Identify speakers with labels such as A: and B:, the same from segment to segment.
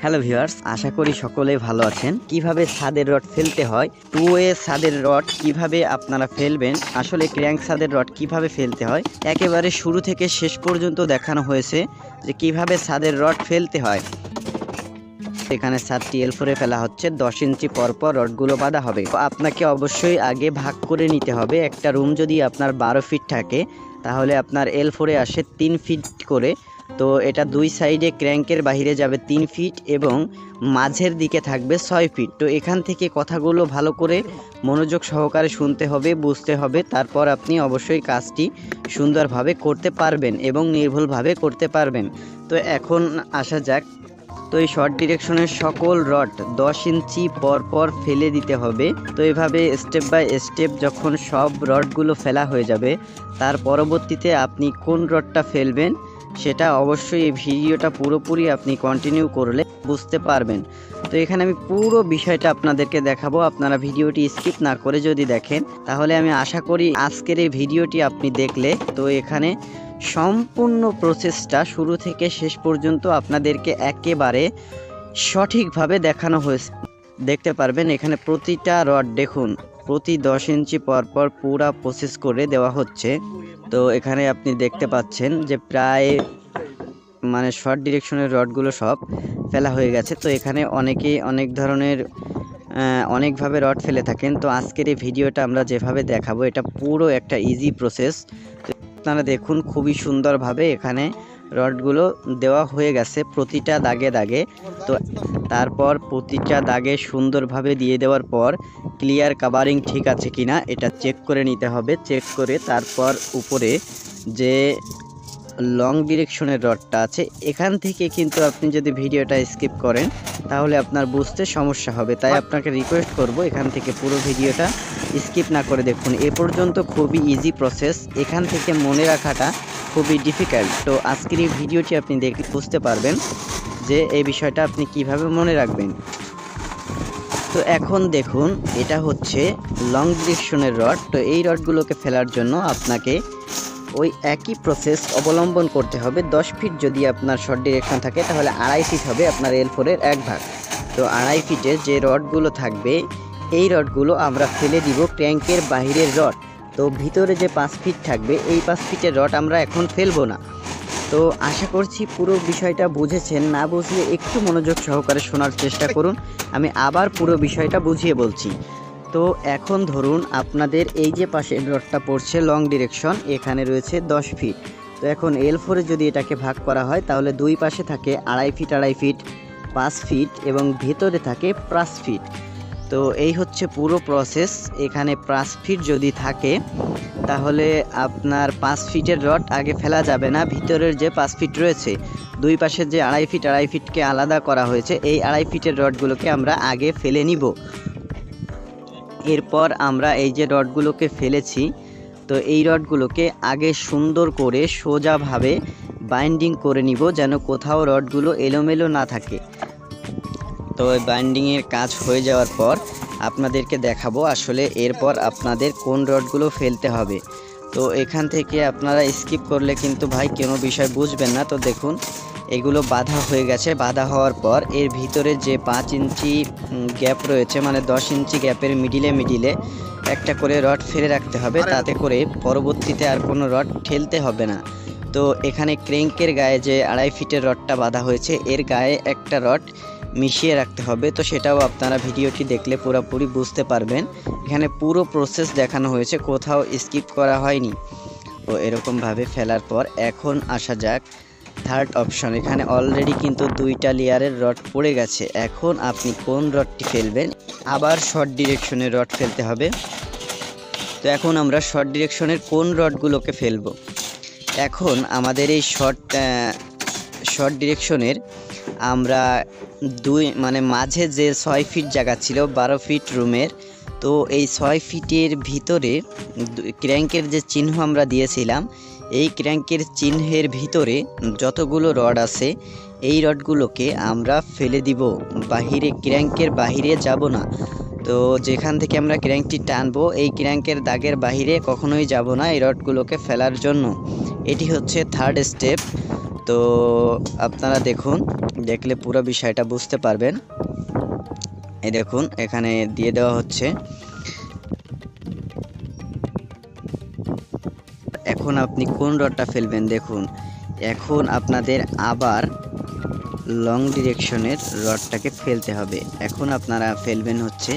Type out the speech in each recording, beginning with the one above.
A: Hello viewers, আশা করি সকলেই ভালো আছেন। কিভাবে ছাদের রড ফেলতে হয়, টু ওয়ে ছাদের রড কিভাবে আপনারা ফেলবেন, আসলে ক্র্যাঙ্ক ছাদের রড কিভাবে ফেলতে হয় একেবারে শুরু থেকে শেষ পর্যন্ত দেখানো হয়েছে যে কিভাবে ছাদের রড ফেলতে হয়। এখানে ছাদটি L4 ফেলা হচ্ছে, 10 ইঞ্চি পরপর রডগুলো বাঁধা হবে। আপনাকে অবশ্যই আগে ভাগ করে নিতে হবে। একটা রুম যদি আপনার 12 ফিট থাকে তাহলে আপনার L4 আসে 3 ফিট করে। তো এটা দুই সাইডে ক্র্যাঙ্কের বাইরে যাবে 3 ফিট এবং মাঝের দিকে থাকবে 6 ফিট। তো এখান থেকে কথাগুলো ভালো করে মনোযোগ সহকারে শুনতে হবে, বুঝতে হবে, তারপর আপনি অবশ্যই কাজটি সুন্দরভাবে করতে পারবেন এবং নির্ভুলভাবে করতে পারবেন। তো এখন আসা যাক। তো এই শর্ট ডিরেকশনের সকল রড 10 ইঞ্চি পর ফেলে দিতে হবে। তো এভাবে স্টেপ বাই স্টেপ যখন সব রডগুলো ফেলা হয়ে যাবে তার পরবর্তীতে আপনি কোন রডটা ফেলবেন সেটা অবশ্যই এই ভিডিওটা পুরোপুরি আপনি কন্টিনিউ করলে বুঝতে পারবেন। তো এখানে আমি পুরো বিষয়টা আপনাদেরকে দেখাবো। আপনারা ভিডিওটি স্কিপ না করে যদি দেখেন তাহলে আমি আশা করি আজকের এই ভিডিওটি আপনি দেখলে তো এখানে সম্পূর্ণ প্রসেসটা শুরু থেকে শেষ পর্যন্ত আপনাদেরকে একেবারে সঠিকভাবে দেখানো হয়েছে। দেখতে পারবেন এখানে প্রতিটা রড দেখুন প্রতি 10 ইঞ্চি পরপর পুরা প্রসেস করে দেওয়া হচ্ছে। তো এখানে আপনি দেখতে পাচ্ছেন যে প্রায় শর্ট ডিরেকশনের রডগুলো সব ফেলা হয়ে গেছে। তো এখানে অনেকেই অনেক ধরনের অনেকভাবে রড ফেলে থাকেন। তো আজকের এই ভিডিওটা আমরা যেভাবে দেখাবো এটা পুরো একটা ইজি প্রসেস। আপনারা দেখুন খুবই সুন্দরভাবে এখানে রডগুলো দেওয়া হয়ে গেছে প্রতিটা দাগে দাগে। তো তারপর প্রতিটা দাগে সুন্দরভাবে দিয়ে দেওয়ার পর ক্লিয়ার কাভারিং ঠিক আছে কিনা এটা চেক করে নিতে হবে। চেক করে তারপর উপরে যে লং ডিরেকশনের রডটা আছে এখান থেকে কিন্তু আপনি যদি ভিডিওটা স্কিপ করেন তাহলে আপনার বুঝতে সমস্যা হবে। তাই আপনাকে রিকোয়েস্ট করব এখান থেকে পুরো ভিডিওটা স্কিপ না করে দেখুন। এ পর্যন্ত খুবই ইজি প্রসেস, এখান থেকে মনে রাখাটা খুবই ডিফিকাল্ট। তো আজকের এই ভিডিওটি আপনি দেখে বুঝতে পারবেন যে এই বিষয়টা আপনি কিভাবে মনে রাখবেন। তো এখন দেখুন এটা হচ্ছে লং ডিরেকশনের রড। তো এই রডগুলোকে ফেলার জন্য আপনাকে ওই একই প্রসেস অবলম্বন করতে হবে। 10 ফিট যদি আপনার শর্ট ডিরেকশন থাকে তাহলে 2.5 ফিট হবে আপনার L4 এর 1 ভাগ। তো 2.5 ফিটের যে রডগুলো থাকবে এই রডগুলো আমরা ফেলে দিব ক্র্যাঙ্কের বাহিরের রড। তো ভিতরে যে 5 ফিট থাকবে এই 5 ফিটের রড আমরা এখন ফেলবো না। তো আশা করছি পুরো বিষয়টা বুঝেছেন। না বুঝলে একটু মনোযোগ সহকারে শোনার চেষ্টা করুন, আমি আবার পুরো বিষয়টা বুঝিয়ে বলছি। তো এখন ধরুন আপনাদের এই যে পাশে রডটা পড়ছে লং ডিরেকশন, এখানে রয়েছে 10 ফিট। তো এখন L4 যদি এটাকে ভাগ করা হয় তাহলে দুই পাশে থাকে 2.5 ফিট 2.5 ফিট 5 ফিট এবং ভেতরে থাকে 5 ফিট। তো এই হচ্ছে পুরো প্রসেস। এখানে 5 ফিট যদি থাকে তাহলে আপনার 5 ফিটের রড আগে ফেলা যাবে না। ভিতরের যে 5 ফিট রয়েছে দুই পাশের যে 2.5 ফিট 2.5 ফিটকে আলাদা করা হয়েছে এই 2.5 ফিটের রডগুলোকে আমরা আগে ফেলে নিব। এরপর আমরা এই যে রডগুলোকে ফেলেছি তো এই রডগুলোকে আগে সুন্দর করে সোজাভাবে বাইন্ডিং করে নিব যেন কোথাও রডগুলো এলোমেলো না থাকে। তো ওই বাইন্ডিংয়ের কাজ হয়ে যাওয়ার পর আপনাদেরকে দেখাবো আসলে এরপর আপনাদের কোন রডগুলো ফেলতে হবে। তো এখান থেকে আপনারা স্কিপ করলে কিন্তু ভাই কোনো বিষয় বুঝবেন না। তো দেখুন এগুলো বাঁধা হয়ে গেছে। বাঁধা হওয়ার পর এর ভিতরে যে 5 ইঞ্চি গ্যাপ রয়েছে 10 ইঞ্চি গ্যাপের মিডিলে একটা করে রড ফেলে রাখতে হবে, তাতে করে পরবর্তীতে আর কোনো রড ঠেলতে হবে না। তো এখানে ক্র্যাঙ্কের গায়ে যে 2.5 ফিটের রডটা বাঁধা হয়েছে এর গায়ে একটা রড মিশিয়ে রাখতে হবে। তো সেটাও আপনারা ভিডিওটি দেখলে পুরোপুরি বুঝতে পারবেন। এখানে পুরো প্রসেস দেখানো হয়েছে, কোথাও স্কিপ করা হয়নি। তো এরকমভাবে ফেলার পর এখন আসা যাক থার্ড অপশন। এখানে অলরেডি কিন্তু 2টা লেয়ারের রড পড়ে গেছে। এখন আপনি কোন রডটি ফেলবেন, আবার শর্ট ডিরেকশনের রড ফেলতে হবে। তো এখন আমরা শর্ট ডিরেকশনের কোন রডগুলোকে ফেলবো। এখন আমাদের এই শর্ট ডিরেকশনের আমরা মাঝে যে 6 ফিট জায়গা ছিল 12 ফিট রুমের, তো এই 6 ফিটের ভিতরে ক্র্যাঙ্কের যে চিহ্ন আমরা দিয়েছিলাম এই ক্র্যাঙ্কের চিহ্নের ভিতরে যতগুলো রড আছে এই রডগুলোকে আমরা ফেলে দিব বাহিরে, ক্র্যাঙ্কের বাহিরে যাব না। তো যেখান থেকে আমরা ক্র্যাঙ্কটি টানবো এই ক্র্যাঙ্কের দাগের বাহিরে কখনোই যাব না এই রডগুলোকে ফেলার জন্য। এটি হচ্ছে থার্ড স্টেপ। তো আপনারা দেখুন দেখলে পুরো বিষয়টা বুঝতে পারবেন। এই দেখুন এখানে দিয়ে দেওয়া হচ্ছে। এখন আপনি কোন রডটা ফেলবেন দেখুন, এখন আপনাদের আবার লং ডিরেকশনের রডটাকে ফেলতে হবে। এখন আপনারা ফেলবেন হচ্ছে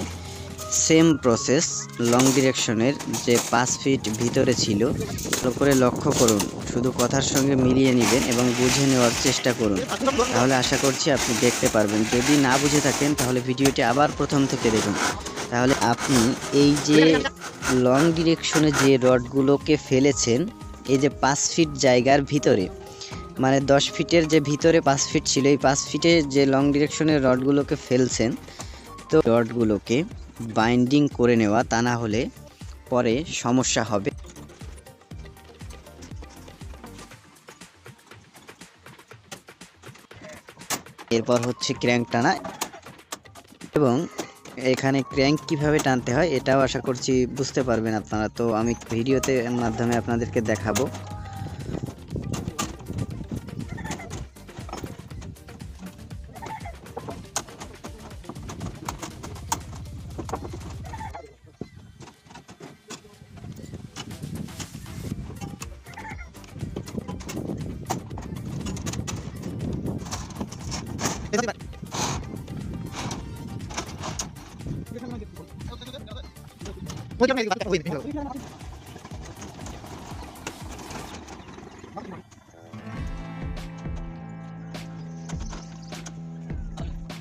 A: সেম প্রসেস, লং ডিরেকশনের যে 5 ফিট ভিতরে ছিল, ভালো করে লক্ষ্য করুন, শুধু কথার সঙ্গে মিলিয়ে নেবেন এবং বুঝে নেওয়ার চেষ্টা করুন, তাহলে আশা করছি আপনি দেখতে পারবেন। যদি না বুঝে থাকেন তাহলে ভিডিওটি আবার প্রথম থেকে দেখুন, তাহলে আপনি এই যে লং ডিরেকশনে যে রডগুলোকে ফেলেছেন, এই যে 5 ফিট জায়গার ভিতরে, মানে 10 ফিটের যে ভিতরে 5 ফিট ছিল, এই 5 ফিটে যে লং ডিরেকশনের রডগুলোকে ফেলছেন, তো রডগুলোকে বাইন্ডিং করে নেওয়া, তা না হলে পরে সমস্যা হবে। এরপর হচ্ছে ক্র্যাঙ্ক টানা, এবং এখানে ক্র্যাঙ্ক কিভাবে টানতে হয় এটাও আশা করছি বুঝতে পারবেন আপনারা। তো আমি ভিডিওতে মাধ্যমে আপনাদেরকে দেখাবো।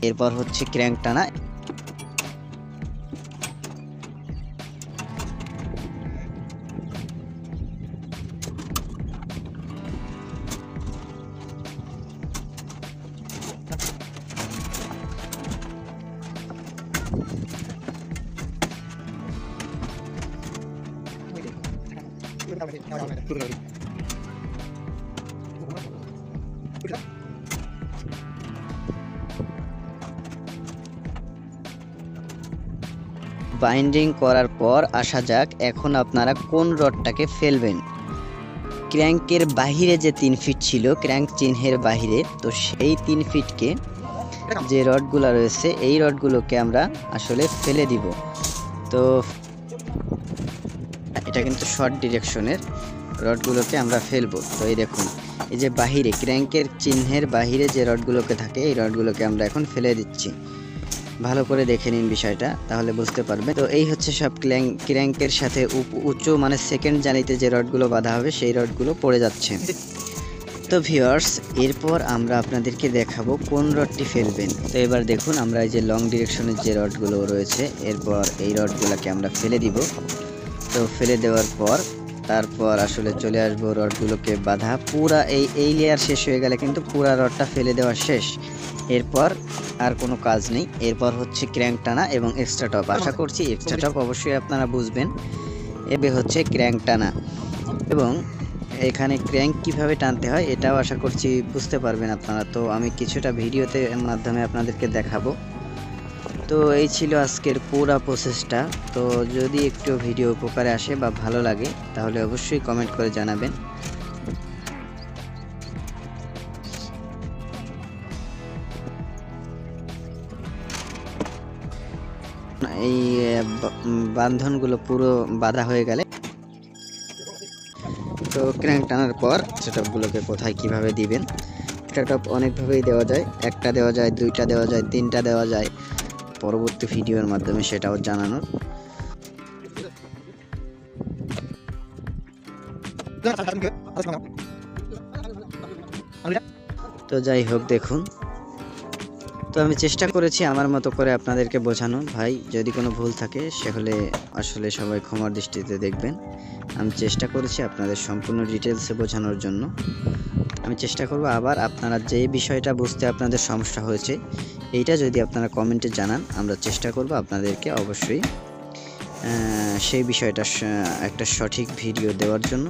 A: এরপর হচ্ছে ক্র্যাঙ্ক টানা। বাইন্ডিং করার পর আসা যাক এখন আপনারা কোন রডটাকে ফেলবেন। ক্র্যাঙ্কের বাহিরে যে 3 ফিট ছিল, ক্র্যাঙ্ক চিহ্নের বাহিরে, তো সেই 3 ফিটকে যে রডগুলো রয়েছে এই রডগুলোকে আমরা আসলে ফেলে দিব। তো এটা কিন্তু শর্ট ডিরেকশনের রডগুলোকে আমরা ফেলবো। তো এই দেখুন, এই যে বাহিরে ক্র্যাঙ্কের চিহ্নের বাহিরে যে রডগুলোকে থাকে, এই রডগুলোকে আমরা এখন ফেলে দিচ্ছি। ভালো করে দেখে নিন বিষয়টা, তাহলে বুঝতে পারবেন। তো এই হচ্ছে সব ক্র্যাঙ্কের সাথে উচ্চ মানে সেকেন্ড জালিতে যে রডগুলো বাঁধা হবে সেই রডগুলো পড়ে যাচ্ছে। তো ভিউয়ার্স, এরপর আমরা আপনাদেরকে দেখাবো কোন রডটি ফেলবেন। তো এবার দেখুন, আমরা এই যে লং ডিরেকশনের যে রডগুলো রয়েছে, এরপর এই রডগুলোকে আমরা ফেলে দিব। তো ফেলে দেওয়ার পর তারপর আসলে চলে আসবো রডগুলোকে বাঁধা। পুরা এই লেয়ার শেষ হয়ে গেলে কিন্তু পুরা রডটা ফেলে দেওয়া শেষ, এরপর আর কোনো কাজ নেই। এরপর হচ্ছে ক্র্যাঙ্ক টানা এবং এক্সট্রা টপ। আশা করছি এক্সট্রা টপ অবশ্যই আপনারা বুঝবেন। এবে হচ্ছে ক্র্যাঙ্ক টানা, এবং এখানে ক্র্যাঙ্ক কিভাবে টানতে হয় এটাও আশা করছি বুঝতে পারবেন আপনারা। তো আমি কিছুটা ভিডিওতে মাধ্যমে আপনাদেরকে দেখাবো। তো এই ছিল আজকের পুরো প্রসেসটা। তো যদি একটু ভিডিও উপকারে আসে বা ভালো লাগে তাহলে অবশ্যই কমেন্ট করে জানাবেন। এই বান্ধনগুলো পুরো বাঁধা হয়ে গেলে, তো ক্র্যাঙ্ক টানার পর সেটআপগুলোকে কোথায় কিভাবে দিবেন, সেটআপ অনেকভাবেই দেওয়া যায়। একটা দেওয়া যায়, দুইটা দেওয়া যায়, তিনটা দেওয়া যায়, পরবর্তী ভিডিওর মাধ্যমে সেটাও জানানোর। তো যাই হোক, দেখুন, তো আমি চেষ্টা করেছি আমার মতো করে আপনাদেরকে বোঝানো। ভাই যদি কোনো ভুল থাকে সেহলে আসলে সবাই ক্ষমার দৃষ্টিতে দেখবেন। আমি চেষ্টা করেছি আপনাদের সম্পূর্ণ ডিটেলসে বোঝানোর জন্য। আমি চেষ্টা করব আবার আপনারা যে বিষয়টা বুঝতে আপনাদের সমস্যা হয়েছে এইটা যদি আপনারা কমেন্টে জানান, আমরা চেষ্টা করব আপনাদেরকে অবশ্যই সেই বিষয়টা একটা সঠিক ভিডিও দেওয়ার জন্য।